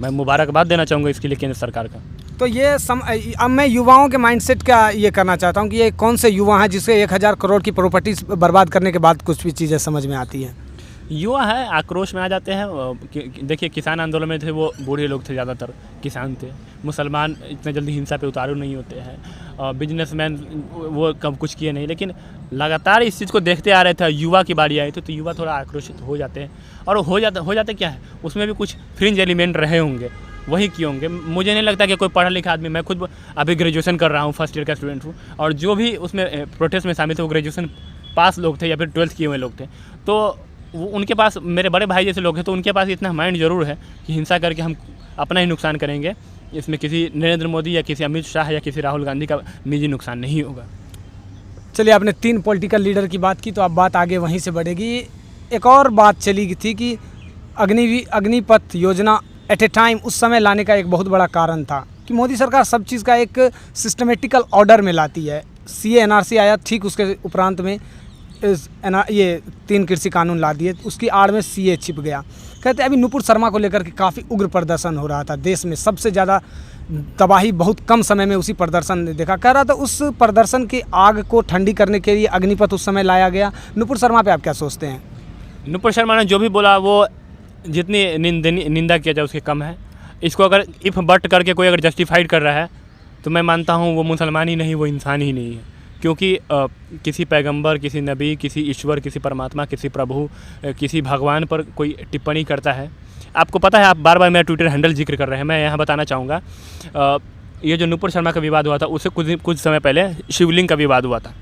मैं मुबारकबाद देना चाहूँगा इसके लिए केंद्र सरकार का। तो ये अब मैं युवाओं के माइंडसेट का ये करना चाहता हूँ कि ये कौन से युवा हैं जिससे 1000 करोड़ की प्रॉपर्टी बर्बाद करने के बाद कुछ भी चीज़ें समझ में आती हैं? युवा है, आक्रोश में आ जाते हैं। देखिए, किसान आंदोलन में थे वो बूढ़े लोग थे, ज़्यादातर किसान थे। मुसलमान इतने जल्दी हिंसा पे उतारू नहीं होते हैं, बिजनेसमैन वो कम कुछ किए नहीं। लेकिन लगातार इस चीज़ को देखते आ रहे थे, युवा की बारी आई तो युवा थोड़ा आक्रोशित हो जाते हैं। और हो जाते क्या है, उसमें भी कुछ फ्रिंज एलिमेंट रहे होंगे, वही किए होंगे। मुझे नहीं लगता कि कोई पढ़ा लिखा आदमी, मैं खुद अभी ग्रेजुएशन कर रहा हूँ, फर्स्ट ईयर का स्टूडेंट हूँ, और जो भी उसमें प्रोटेस्ट में शामिल थे वो ग्रेजुएशन पास लोग थे या फिर 12th किए हुए लोग थे। तो वो उनके पास, मेरे बड़े भाई जैसे लोग हैं, तो उनके पास इतना माइंड ज़रूर है कि हिंसा करके हम अपना ही नुकसान करेंगे। इसमें किसी नरेंद्र मोदी या किसी अमित शाह या किसी राहुल गांधी का निजी नुकसान नहीं होगा। चलिए, आपने 3 पॉलिटिकल लीडर की बात की तो अब बात आगे वहीं से बढ़ेगी। एक और बात चली थी कि अग्निपथ योजना एट ए टाइम उस समय लाने का एक बहुत बड़ा कारण था कि मोदी सरकार सब चीज़ का एक सिस्टमेटिकल ऑर्डर में लाती है। CA NRC आया, ठीक उसके उपरांत में ये 3 कृषि कानून ला दिए, उसकी आड़ में CA छिप गया। कहते अभी नुपुर शर्मा को लेकर के काफ़ी उग्र प्रदर्शन हो रहा था, देश में सबसे ज़्यादा तबाही बहुत कम समय में उसी प्रदर्शन ने देखा। कह रहा था उस प्रदर्शन की आग को ठंडी करने के लिए अग्निपथ उस समय लाया गया। नुपुर शर्मा पे आप क्या सोचते हैं? नुपुर शर्मा ने जो भी बोला वो जितनी निंदा किया जाए उसके कम है। इसको अगर इफ़ बट करके कोई अगर जस्टिफाइड कर रहा है तो मैं मानता हूँ वो मुसलमान ही नहीं, वो इंसान ही नहीं है। क्योंकि किसी पैगंबर, किसी नबी, किसी ईश्वर, किसी परमात्मा, किसी प्रभु, किसी भगवान पर कोई टिप्पणी करता है, आपको पता है, आप बार बार मेरा ट्विटर हैंडल जिक्र कर रहे हैं, मैं यहाँ बताना चाहूँगा। ये जो नुपुर शर्मा का विवाद हुआ था उससे कुछ समय पहले शिवलिंग का विवाद हुआ था,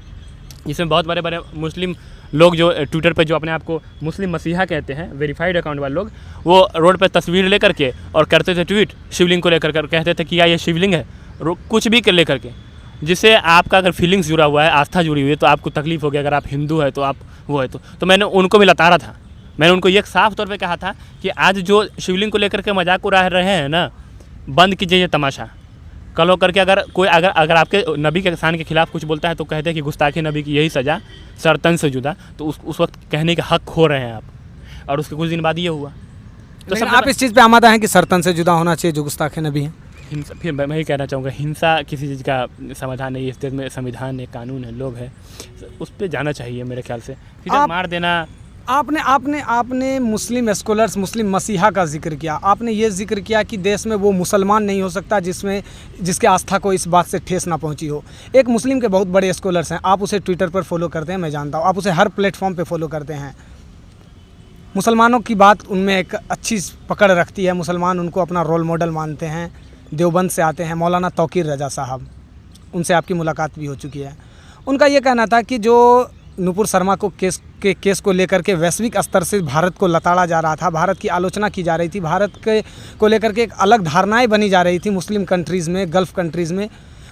जिसमें बहुत बड़े बड़े मुस्लिम लोग जो ट्विटर पे जो अपने आप को मुस्लिम मसीहा कहते हैं, वेरीफाइड अकाउंट वाले लोग, वो रोड पे तस्वीर लेकर के और करते थे ट्वीट शिवलिंग को लेकर कर, कहते थे कि या ये शिवलिंग है, कुछ भी लेकर के, जिससे आपका अगर फीलिंग्स जुड़ा हुआ है, आस्था जुड़ी हुई है, तो आपको तकलीफ होगी। अगर आप हिंदू है तो आप वो है तो मैंने उनको भी लताड़ा था। मैंने उनको ये साफ तौर पे कहा था कि आज जो शिवलिंग को लेकर के मजाक उड़ा रहे हैं ना, बंद कीजिए ये तमाशा। कल हो करके अगर कोई अगर आपके नबी के शान के खिलाफ कुछ बोलता है तो कहते हैं कि गुस्ताखी नबी की यही सज़ा, सर तन से जुदा, तो उस वक्त कहने का हक खो रहे हैं आप। और उसके कुछ दिन बाद ये हुआ। तो सब आप इस चीज़ पे आमादा हैं कि सर तन से जुदा होना चाहिए जो गुस्ताखे नबी हैं? हिंसा, फिर मैं ही कहना चाहूँगा, हिंसा किसी चीज़ का समाधान नहीं है। इस देश में संविधान है, कानून है, लोग है, उस पर जाना चाहिए मेरे ख्याल से। फिर मार देना। आपने मुस्लिम स्कॉलर्स, मुस्लिम मसीहा का जिक्र किया। आपने ये जिक्र किया कि देश में वो मुसलमान नहीं हो सकता जिसके आस्था को इस बात से ठेस ना पहुंची हो। एक मुस्लिम के बहुत बड़े स्कॉलर्स हैं, आप उसे ट्विटर पर फॉलो करते हैं, मैं जानता हूँ, आप उसे हर प्लेटफॉर्म पे फॉलो करते हैं। मुसलमानों की बात उनमें एक अच्छी पकड़ रखती है, मुसलमान उनको अपना रोल मॉडल मानते हैं। देवबंद से आते हैं मौलाना तौकीर रज़ा साहब, उनसे आपकी मुलाकात भी हो चुकी है। उनका ये कहना था कि जो नुपुर शर्मा को केस को लेकर के वैश्विक स्तर से भारत को लताड़ा जा रहा था, भारत की आलोचना की जा रही थी, भारत के को लेकर के एक अलग धारणाएं बनी जा रही थी मुस्लिम कंट्रीज़ में, गल्फ़ कंट्रीज़ में।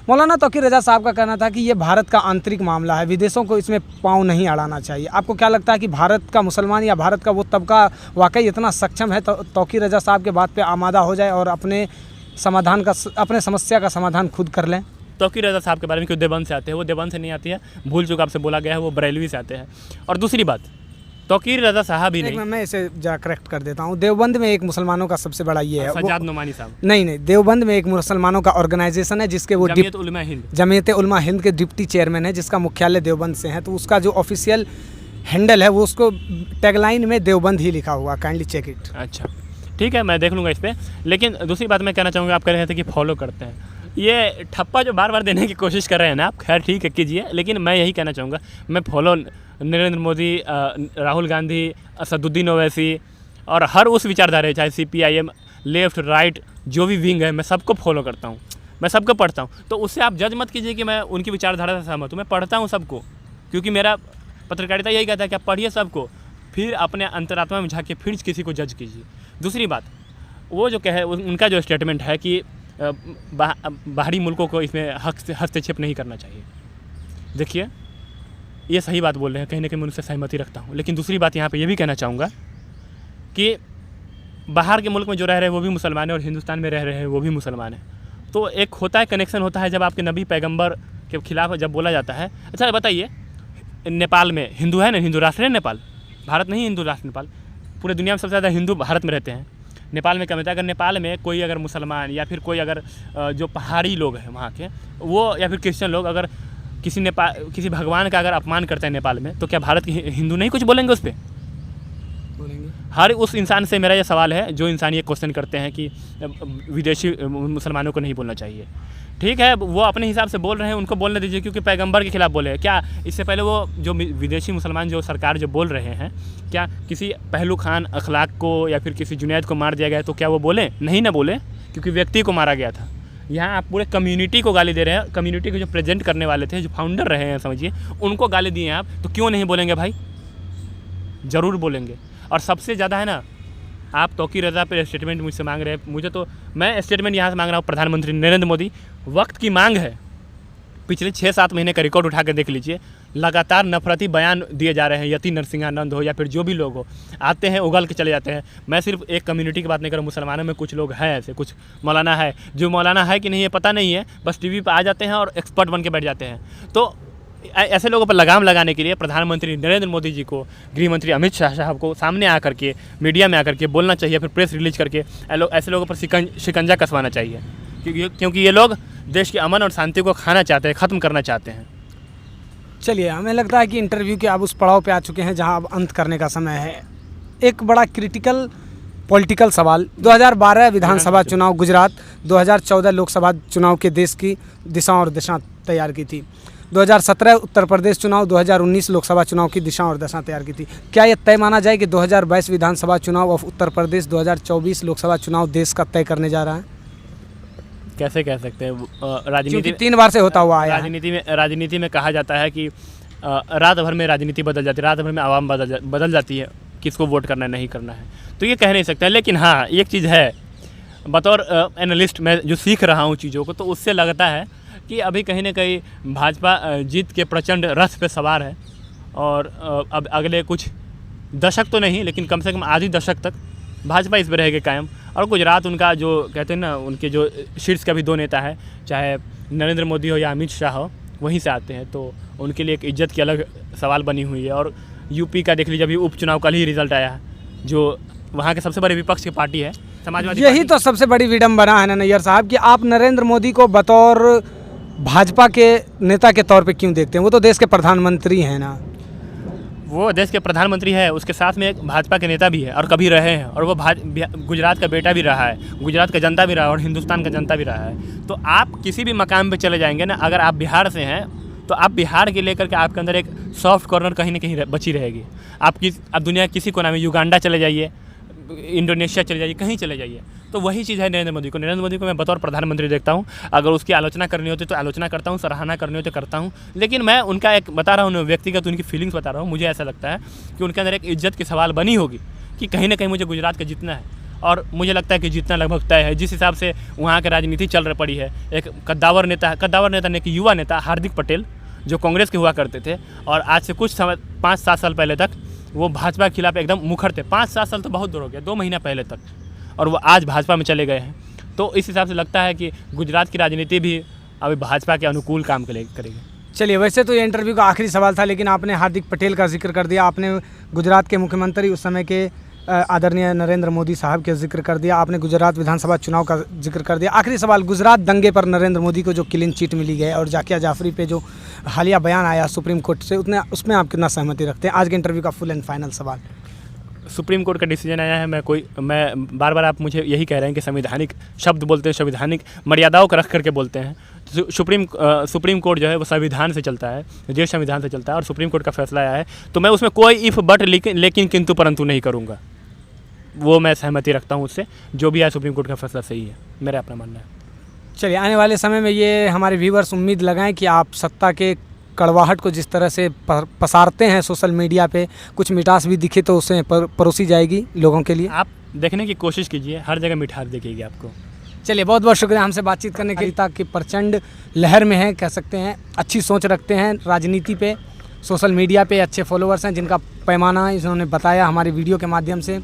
मौलाना तौकीर रज़ा साहब का कहना था कि ये भारत का आंतरिक मामला है, विदेशों को इसमें पाँव नहीं अड़ाना चाहिए। आपको क्या लगता है कि भारत का मुसलमान या भारत का वो तबका वाकई इतना सक्षम है तौकीर रज़ा साहब के बात पे आमादा हो जाए और अपने समस्या का समाधान खुद कर लें? तौकीर रज़ा साहब के बारे में क्यों देवबंद से आते हैं? वो देवबंद से नहीं आती है, भूल चूक आपसे बोला गया है, वो बरेलवी से आते हैं। और दूसरी बात, तौकीर रज़ा साहब ही नहीं, मैं इसे जा करेक्ट कर देता हूँ। देवबंद में एक मुसलमानों का सबसे बड़ा ये है, सज्जाद नोमानी साहब। नहीं, देवबंद में एक मुसलमानों का ऑर्गेनाइजेशन है जिसके वो जमीयत उलमा हिंद के डिप्टी चेयरमैन है, जिसका मुख्यालय देवबंद से है। तो उसका जो ऑफिशियल हैंडल है वो उसको टैगलाइन में देवबंद ही लिखा हुआ, काइंडली चेक इट। अच्छा ठीक है, मैं देख लूँगा इस पर। लेकिन दूसरी बात मैं कहना चाहूँगा, आप कह रहे थे कि फॉलो करते हैं, ये ठप्पा जो बार बार देने की कोशिश कर रहे हैं ना आप, खैर ठीक है कीजिए, लेकिन मैं यही कहना चाहूँगा, मैं फॉलो नरेंद्र मोदी, राहुल गांधी, असदुद्दीन ओवैसी और हर उस विचारधारा, चाहे CPIM, लेफ़्ट राइट, जो भी विंग है, मैं सबको फॉलो करता हूँ, मैं सबको पढ़ता हूँ। तो उससे आप जज मत कीजिए कि मैं उनकी विचारधारा से सहमत हूँ, मैं पढ़ता हूँ सबको, क्योंकि मेरा पत्रकारिता यही कहता है कि आप पढ़िए सबको, फिर अपने अंतरात्मा में झाँकिए, फिर किसी को जज कीजिए। दूसरी बात, वो जो कहे, उनका जो स्टेटमेंट है कि बाहरी मुल्कों को इसमें हस्तक्षेप नहीं करना चाहिए, देखिए ये सही बात बोल रहे हैं, कहीं ना कहीं मैं उनसे सहमति रखता हूँ। लेकिन दूसरी बात यहाँ पे ये भी कहना चाहूँगा कि बाहर के मुल्क में जो रह रहे हैं वो भी मुसलमान हैं और हिंदुस्तान में रह रहे हैं वो भी मुसलमान हैं। तो एक होता है, कनेक्शन होता है, जब आपके नबी पैगंबर के खिलाफ जब बोला जाता है। अच्छा बताइए, नेपाल में हिंदू है ना, हिंदू राष्ट्र है नेपाल, भारत नहीं हिंदू राष्ट्र नेपाल, पूरे दुनिया में सबसे ज़्यादा हिंदू भारत में रहते हैं। नेपाल में क्या होता है, अगर नेपाल में कोई अगर मुसलमान या फिर कोई अगर जो पहाड़ी लोग हैं वहाँ के, वो या फिर क्रिश्चियन लोग अगर किसी भगवान का अगर अपमान करते हैं नेपाल में, तो क्या भारत के हिंदू नहीं कुछ बोलेंगे उस पर? बोलेंगे। हर उस इंसान से मेरा ये सवाल है जो इंसान ये क्वेश्चन करते हैं कि विदेशी मुसलमानों को नहीं बोलना चाहिए। ठीक है, वो अपने हिसाब से बोल रहे हैं, उनको बोलने दीजिए, क्योंकि पैगंबर के खिलाफ बोले। क्या इससे पहले वो जो विदेशी मुसलमान जो सरकार जो बोल रहे हैं, क्या किसी पहलू खान अखलाक को या फिर किसी जुनैद को मार दिया गया तो क्या वो बोले? नहीं ना बोले, क्योंकि व्यक्ति को मारा गया था। यहाँ आप पूरे कम्युनिटी को गाली दे रहे हैं, कम्युनिटी को जो प्रेजेंट करने वाले थे, जो फाउंडर रहे हैं समझिए, उनको गाली दिए हैं आप, तो क्यों नहीं बोलेंगे भाई? ज़रूर बोलेंगे। और सबसे ज़्यादा है ना, आप तौकीर रज़ा पे स्टेटमेंट मुझसे मांग रहे हैं, मुझे तो मैं स्टेटमेंट यहाँ से मांग रहा हूँ प्रधानमंत्री नरेंद्र मोदी। वक्त की मांग है, पिछले 6-7 महीने का रिकॉर्ड उठा कर देख लीजिए, लगातार नफरती बयान दिए जा रहे हैं। यति नरसिंहानंद हो या फिर जो भी लोग हो, आते हैं उगल के चले जाते हैं। मैं सिर्फ एक कम्युनिटी की बात नहीं कर रहा हूँ, मुसलमानों में कुछ लोग हैं ऐसे, कुछ मौलाना है, जो मौलाना है कि नहीं ये पता नहीं है, बस टीवी पर आ जाते हैं और एक्सपर्ट बन के बैठ जाते हैं। तो ऐसे लोगों पर लगाम लगाने के लिए प्रधानमंत्री नरेंद्र मोदी जी को, गृह मंत्री अमित शाह साहब को सामने आकर के, मीडिया में आकर के बोलना चाहिए, फिर प्रेस रिलीज करके ऐसे लोगों पर शिकंजा कसवाना चाहिए, क्योंकि ये लोग देश के अमन और शांति को खाना चाहते हैं, ख़त्म करना चाहते हैं। चलिए, हमें लगता है कि इंटरव्यू के आप उस पड़ाव पे आ चुके हैं जहां अब अंत करने का समय है। एक बड़ा क्रिटिकल पॉलिटिकल सवाल, 2012 विधानसभा चुनाव गुजरात, 2014 लोकसभा चुनाव के देश की दिशा और दशा तैयार की थी, 2017 उत्तर प्रदेश चुनाव, 2019 लोकसभा चुनाव की दिशा और दशा तैयार की थी। क्या ये तय माना जाए कि 2022 विधानसभा चुनाव और उत्तर प्रदेश 2024 लोकसभा चुनाव देश का तय करने जा रहा है? कैसे कह सकते हैं, राजनीति 3 बार से होता हुआ आया है। राजनीति में कहा जाता है कि रात भर में राजनीति बदल जाती है, रात भर में आवाम बदल जाती है, किसको वोट करना है नहीं करना है, तो ये कह नहीं सकता। लेकिन हाँ, एक चीज़ है, बतौर एनालिस्ट मैं जो सीख रहा हूँ चीज़ों को, तो उससे लगता है कि अभी कहीं ना कहीं भाजपा जीत के प्रचंड रथ पे सवार है। और अब अगले कुछ दशक तो नहीं, लेकिन कम से कम आधी दशक तक भाजपा इस पर रहेगी कायम। और गुजरात उनका जो कहते हैं ना, उनके जो शीर्ष का भी 2 नेता है, चाहे नरेंद्र मोदी हो या अमित शाह हो, वहीं से आते हैं, तो उनके लिए एक इज्जत की अलग सवाल बनी हुई है। और यूपी का देख लीजिए, अभी उपचुनाव कल ही रिजल्ट आया है, जो वहाँ के सबसे बड़ी विपक्ष की पार्टी है समाजवादी पार्टी। यही तो सबसे बड़ी विडम्बना है ना नैयर साहब, कि आप नरेंद्र मोदी को बतौर भाजपा के नेता के तौर पे क्यों देखते हैं? वो तो देश के प्रधानमंत्री हैं ना। वो देश के प्रधानमंत्री है, उसके साथ में एक भाजपा के नेता भी है और कभी रहे हैं, और वो गुजरात का बेटा भी रहा है, गुजरात का जनता भी रहा है और हिंदुस्तान का जनता भी रहा है। तो आप किसी भी मकाम पे चले जाएंगे ना, अगर आप बिहार से हैं तो आप बिहार के लेकर के आपके अंदर एक सॉफ्ट कॉर्नर कहीं ना कहीं बची रहेगी। आप दुनिया के किसी कोना में युगांडा चले जाइए, इंडोनेशिया चले जाइए, कहीं चले जाइए, तो वही चीज़ है नरेंद्र मोदी को। नरेंद्र मोदी को मैं बतौर प्रधानमंत्री देखता हूँ, अगर उसकी आलोचना करनी होती तो आलोचना करता हूँ, सराहना करनी होती तो करता हूँ, लेकिन मैं उनका एक बता रहा हूँ, व्यक्तिगत उनकी फीलिंग्स बता रहा हूँ। मुझे ऐसा लगता है कि उनके अंदर एक इज्जत की सवाल बनी होगी कि कहीं ना कहीं मुझे गुजरात का जीतना है, और मुझे लगता है कि जीतना लगभग तय है। जिस हिसाब से वहाँ की राजनीति चल रही पड़ी है, एक कद्दावर नेता ने कि युवा नेता हार्दिक पटेल जो कांग्रेस के हुआ करते थे, और आज से कुछ समय 5-7 साल पहले तक वो भाजपा के खिलाफ एकदम मुखर थे। 5-7 साल तो बहुत दूर हो गया, 2 महीना पहले तक, और वो आज भाजपा में चले गए हैं। तो इस हिसाब से लगता है कि गुजरात की राजनीति भी अभी भाजपा के अनुकूल काम करेगी। चलिए, वैसे तो ये इंटरव्यू का आखिरी सवाल था, लेकिन आपने हार्दिक पटेल का जिक्र कर दिया, आपने गुजरात के मुख्यमंत्री उस समय के आदरणीय नरेंद्र मोदी साहब के जिक्र कर दिया, आपने गुजरात विधानसभा चुनाव का जिक्र कर दिया। आखिरी सवाल, गुजरात दंगे पर नरेंद्र मोदी को जो क्लीन चिट मिली गई और जाकिया जाफरी पे जो हालिया बयान आया सुप्रीम कोर्ट से, उसमें आप कितना सहमति रखते हैं? आज के इंटरव्यू का फुल एंड फाइनल सवाल। सुप्रीम कोर्ट का डिसीजन आया है, मैं बार बार आप मुझे यही कह रहे हैं कि संवैधानिक शब्द बोलते हैं, संवैधानिक मर्यादाओं को रख करके बोलते हैं। सुप्रीम कोर्ट जो है वो संविधान से चलता है, देश संविधान से चलता है, और सुप्रीम कोर्ट का फैसला आया है, तो मैं उसमें कोई इफ़ बट लेकिन किंतु परंतु नहीं करूँगा। वो मैं सहमति रखता हूँ उससे, जो भी है सुप्रीम कोर्ट का फैसला सही है, मेरा अपना मानना है। चलिए, आने वाले समय में ये हमारे व्यूअर्स उम्मीद लगाएं कि आप सत्ता के कड़वाहट को जिस तरह से पसारते हैं सोशल मीडिया पे, कुछ मिठास भी दिखे तो उसे परोसी जाएगी लोगों के लिए। आप देखने की कोशिश कीजिए, हर जगह मिठास दिखेगी आपको। चलिए, बहुत बहुत शुक्रिया हमसे बातचीत करने के लिए। ताकि प्रचंड लहर में है, कह सकते हैं, अच्छी सोच रखते हैं राजनीति पे, सोशल मीडिया पे अच्छे फॉलोअर्स हैं, जिनका पैमाना इन्होंने बताया हमारे वीडियो के माध्यम से।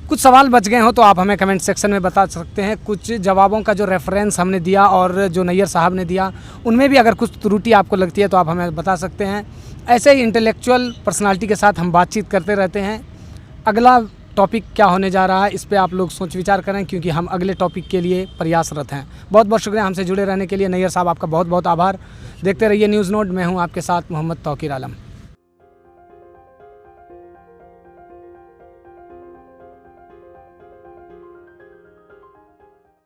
कुछ सवाल बच गए हो तो आप हमें कमेंट सेक्शन में बता सकते हैं। कुछ जवाबों का जो रेफरेंस हमने दिया और जो नैयर साहब ने दिया, उनमें भी अगर कुछ त्रुटि आपको लगती है तो आप हमें बता सकते हैं। ऐसे ही इंटेलेक्चुअल पर्सनालिटी के साथ हम बातचीत करते रहते हैं। अगला टॉपिक क्या होने जा रहा है, इस पे आप लोग सोच विचार करें, क्योंकि हम अगले टॉपिक के लिए प्रयासरत हैं। बहुत बहुत शुक्रिया हमसे जुड़े रहने के लिए। नैयर साहब, आपका बहुत बहुत आभार। देखते रहिए न्यूज़ नोट। मैं हूँ आपके साथ मोहम्मद तौकीर आलम।